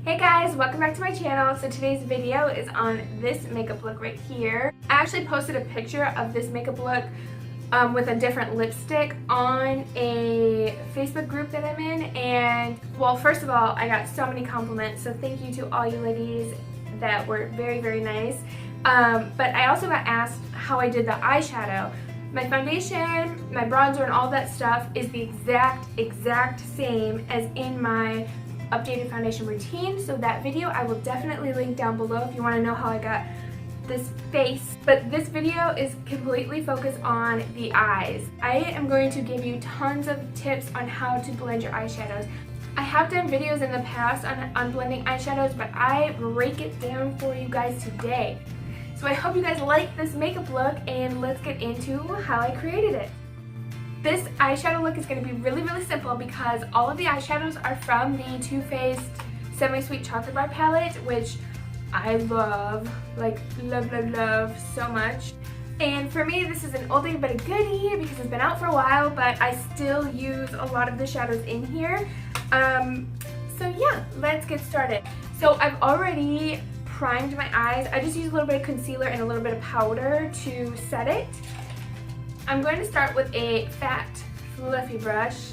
Hey guys, welcome back to my channel. So today's video is on this makeup look right here. I actually posted a picture of this makeup look with a different lipstick on a Facebook group that I'm in, and well, first of all, I got so many compliments, so thank you to all you ladies that were very nice. But I also got asked how I did the eyeshadow. My foundation, my bronzer, and all that stuff is the exact same as in my updated foundation routine, so that video I will definitely link down below if you want to know how I got this face. But this video is completely focused on the eyes. I am going to give you tons of tips on how to blend your eyeshadows. I have done videos in the past on blending eyeshadows, but I break it down for you guys today. So I hope you guys like this makeup look, and let's get into how I created it. This eyeshadow look is going to be really simple because all of the eyeshadows are from the Too Faced Semi-Sweet Chocolate Bar palette, which I love, like love so much. And for me, this is an oldie but a goodie because it's been out for a while, but I still use a lot of the shadows in here. So yeah, let's get started. So I've already primed my eyes. I just use a little bit of concealer and a little bit of powder to set it. I'm going to start with a fat, fluffy brush.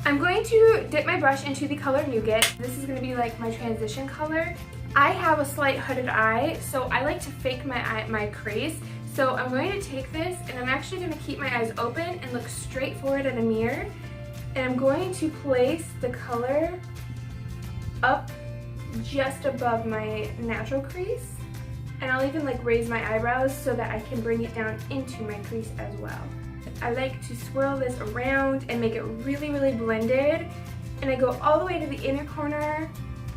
I'm going to dip my brush into the color Nougat. This is going to be like my transition color. I have a slight hooded eye, so I like to fake my crease. So I'm going to take this, and I'm actually going to keep my eyes open and look straight forward at a mirror. And I'm going to place the color up just above my natural crease. And I'll even like raise my eyebrows so that I can bring it down into my crease as well. I like to swirl this around and make it really blended. And I go all the way to the inner corner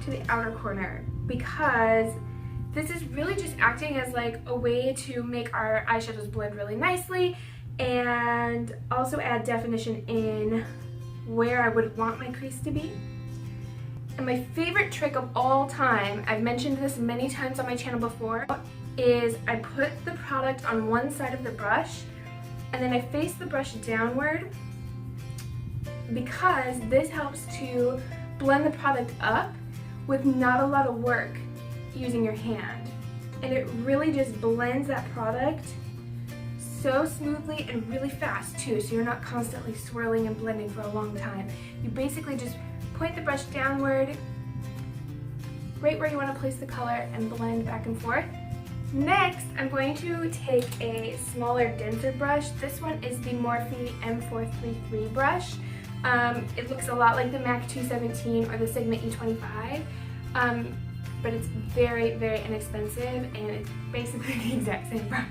to the outer corner because this is really just acting as like a way to make our eyeshadows blend really nicely and also add definition in where I would want my crease to be. And my favorite trick of all time, I've mentioned this many times on my channel before, is I put the product on one side of the brush and then I face the brush downward because this helps to blend the product up with not a lot of work using your hand. And it really just blends that product so smoothly and really fast too, so you're not constantly swirling and blending for a long time. You basically just point the brush downward, right where you want to place the color, and blend back and forth. Next, I'm going to take a smaller, denser brush. This one is the Morphe M433 brush. It looks a lot like the MAC 217 or the Sigma E25, but it's very inexpensive, and it's basically the exact same brush.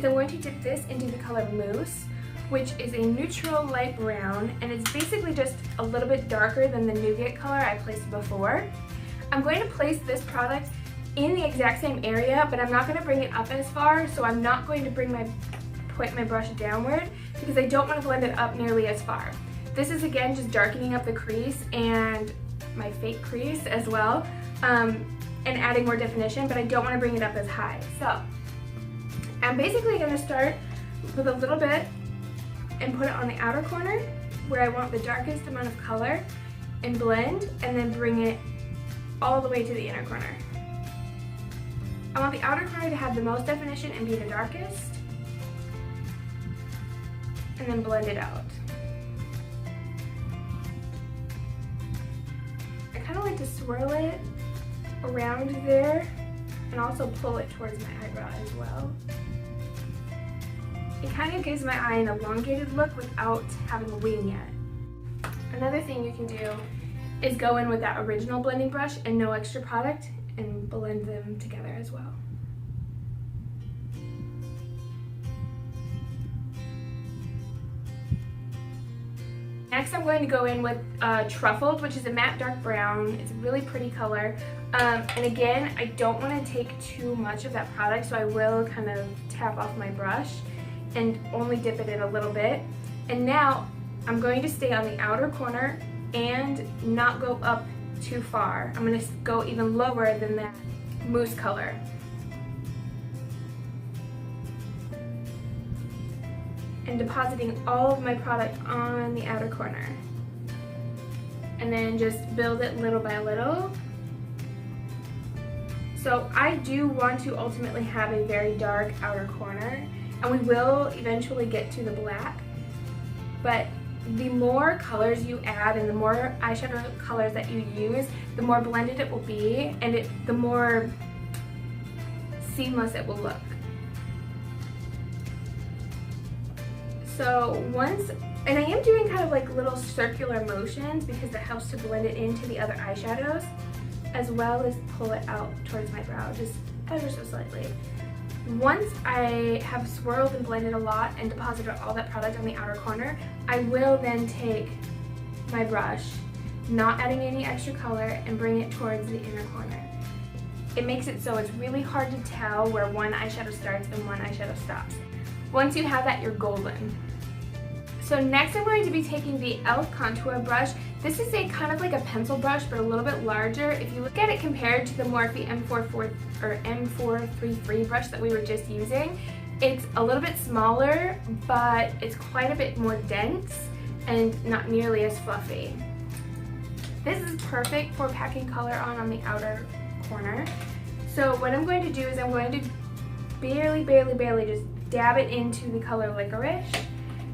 So I'm going to dip this into the color Mousse, which is a neutral light brown, and it's basically just a little bit darker than the Nougat color I placed before. I'm going to place this product in the exact same area, but I'm not going to bring it up as far, so I'm not going to point my brush downward because I don't want to blend it up nearly as far. This is again just darkening up the crease and my fake crease as well, and adding more definition, but I don't want to bring it up as high. So I'm basically going to start with a little bit and put it on the outer corner where I want the darkest amount of color and blend, and then bring it all the way to the inner corner. I want the outer corner to have the most definition and be the darkest, and then blend it out. I kind of like to swirl it around there and also pull it towards my eyebrow as well. It kind of gives my eye an elongated look without having a wing yet. Another thing you can do is go in with that original blending brush and no extra product and blend them together as well. Next, I'm going to go in with Truffled, which is a matte dark brown. It's a really pretty color. And again, I don't want to take too much of that product, so I will kind of tap off my brush and only dip it in a little bit. And now I'm going to stay on the outer corner and not go up too far. I'm going to go even lower than that mousse color. And depositing all of my product on the outer corner. And then just build it little by little So I do want to ultimately have a very dark outer corner, and we will eventually get to the black, but the more colors you add and the more eyeshadow colors that you use, the more blended it will be, and the more seamless it will look. So and I am doing kind of like little circular motions because that helps to blend it into the other eyeshadows, as well as pull it out towards my brow just ever so slightly. Once I have swirled and blended a lot and deposited all that product on the outer corner, I will then take my brush, not adding any extra color, and bring it towards the inner corner. It makes it so it's really hard to tell where one eyeshadow starts and one eyeshadow stops. Once you have that, you're golden. So next I'm going to be taking the e.l.f. contour brush. This is a kind of like a pencil brush, but a little bit larger. If you look at it compared to the Morphe M433 brush that we were just using, it's a little bit smaller, but it's quite a bit more dense and not nearly as fluffy. This is perfect for packing color on the outer corner. So what I'm going to do is I'm going to barely just dab it into the color Licorice,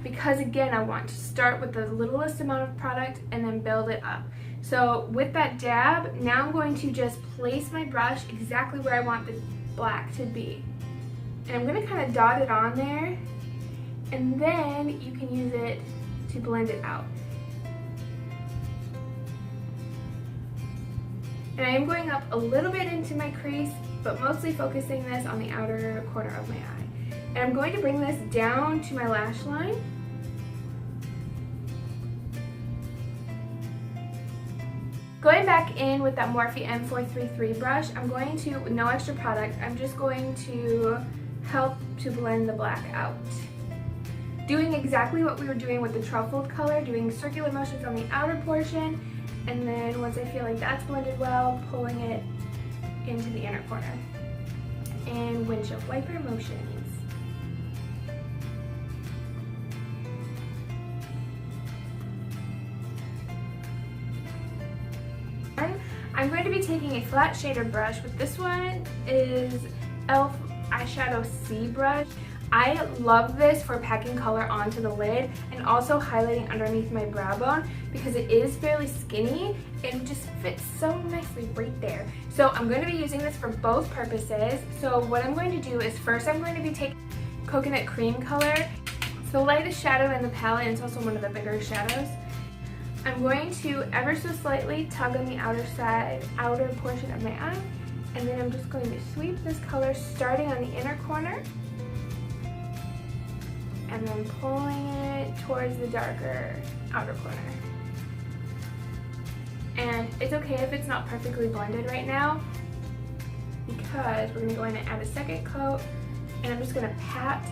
because again, I want to start with the littlest amount of product and then build it up. So with that dab, now I'm going to just place my brush exactly where I want the black to be. And I'm going to kind of dot it on there, and then you can use it to blend it out. And I am going up a little bit into my crease, but mostly focusing this on the outer corner of my eye. And I'm going to bring this down to my lash line. Going back in with that Morphe M433 brush, I'm going to, with no extra product, I'm just going to help to blend the black out. Doing exactly what we were doing with the truffled color, doing circular motions on the outer portion, and then once I feel like that's blended well, pulling it into the inner corner. And windshield wiper motions. I'm going to be taking a flat shader brush, but this one is e.l.f. eyeshadow C brush. I love this for packing color onto the lid and also highlighting underneath my brow bone because it is fairly skinny and just fits so nicely right there. So I'm going to be using this for both purposes. So what I'm going to do is first I'm going to be taking coconut cream color. It's the lightest shadow in the palette, and it's also one of the bigger shadows. I'm going to ever so slightly tug on the outer portion of my eye, and then I'm just going to sweep this color starting on the inner corner and then pulling it towards the darker outer corner. And it's okay if it's not perfectly blended right now, because we're going to go in and add a second coat, and I'm just going to pat,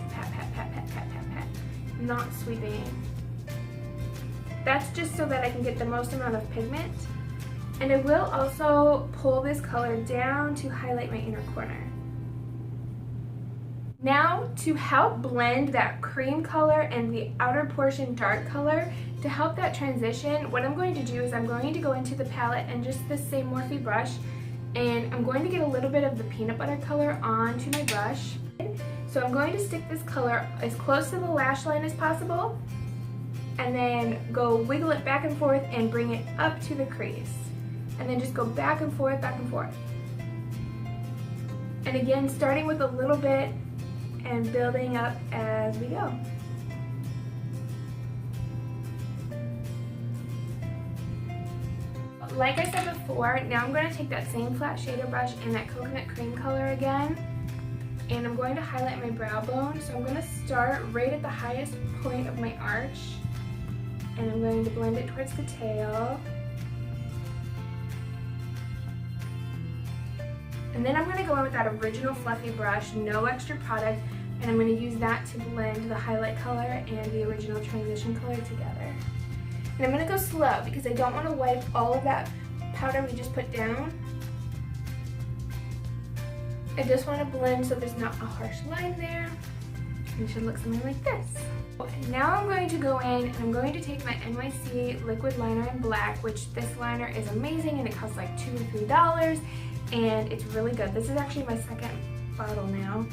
not sweeping. That's just so that I can get the most amount of pigment. And I will also pull this color down to highlight my inner corner. Now, to help blend that cream color and the outer portion dark color, to help that transition, what I'm going to do is I'm going to go into the palette and just the same Morphe brush, and I'm going to get a little bit of the peanut butter color onto my brush. So I'm going to stick this color as close to the lash line as possible, and then go wiggle it back and forth and bring it up to the crease. And then just go back and forth, back and forth. And again, starting with a little bit and building up as we go. Like I said before, now I'm going to take that same flat shader brush and that coconut cream color again, and I'm going to highlight my brow bone. So I'm going to start right at the highest point of my arch, and I'm going to blend it towards the tail. And then I'm going to go in with that original fluffy brush, no extra product, and I'm going to use that to blend the highlight color and the original transition color together. And I'm going to go slow because I don't want to wipe all of that powder we just put down. I just want to blend so there's not a harsh line there. And it should look something like this. Now I'm going to go in and I'm going to take my NYC liquid liner in black, which this liner is amazing and it costs like $2 or $3. and it's really good. This is actually my second bottle now.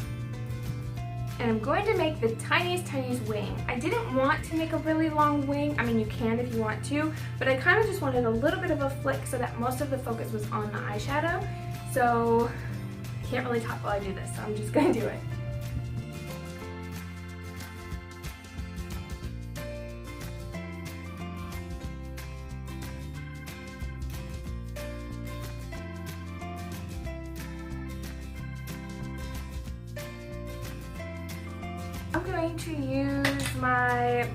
And I'm going to make the tiniest wing. I didn't want to make a really long wing. I mean, you can if you want to, but I kind of just wanted a little bit of a flick so that most of the focus was on the eyeshadow. So I can't really talk while I do this, so I'm just gonna do it. I'm going to use my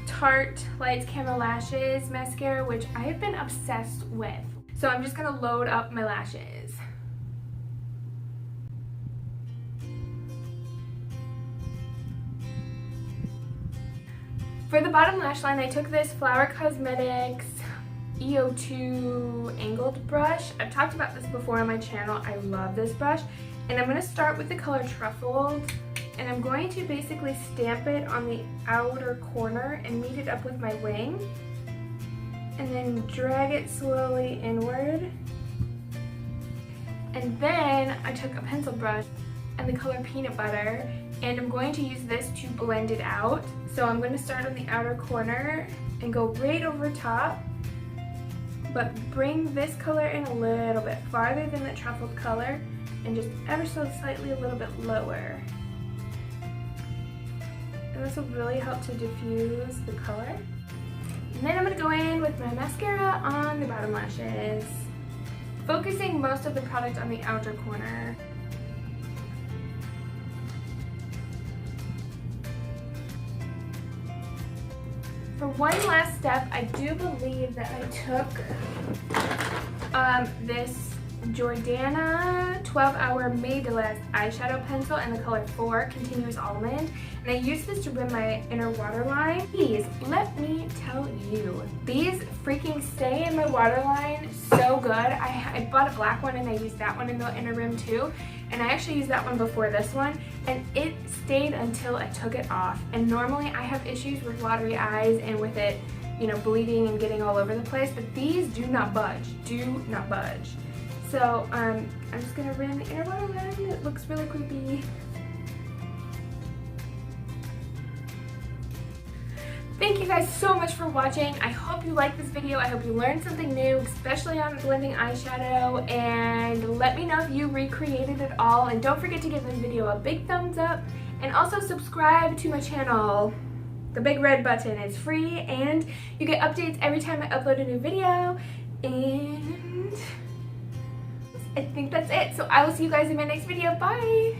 Tarte Lights Camera Lashes mascara, which I have been obsessed with. So I'm just going to load up my lashes. For the bottom lash line, I took this Flower Cosmetics EO2 angled brush. I've talked about this before on my channel. I love this brush. And I'm going to start with the color Truffled. And I'm going to basically stamp it on the outer corner and meet it up with my wing. And then drag it slowly inward. And then I took a pencil brush and the color Peanut Butter, and I'm going to use this to blend it out. So I'm going to start on the outer corner and go right over top, but bring this color in a little bit farther than the truffled color and just ever so slightly a little bit lower. And this will really help to diffuse the color. And then I'm going to go in with my mascara on the bottom lashes, focusing most of the product on the outer corner. For one last step, I do believe that I took this Jordana 12-hour Made to Last eyeshadow pencil in the color 4 Continuous Almond, and I used this to rim my inner waterline. These, let me tell you, these freaking stay in my waterline so good. I bought a black one and I used that one in the inner rim too, and I actually used that one before this one, and it stayed until I took it off. And normally I have issues with watery eyes and with it, you know, bleeding and getting all over the place, but these do not budge, So I'm just going to rim the inner waterline. It looks really creepy. Thank you guys so much for watching. I hope you liked this video. I hope you learned something new, especially on blending eyeshadow. And let me know if you recreated it all. And don't forget to give this video a big thumbs up. And also subscribe to my channel. The big red button is free. And you get updates every time I upload a new video. And I think that's it. So I will see you guys in my next video. Bye!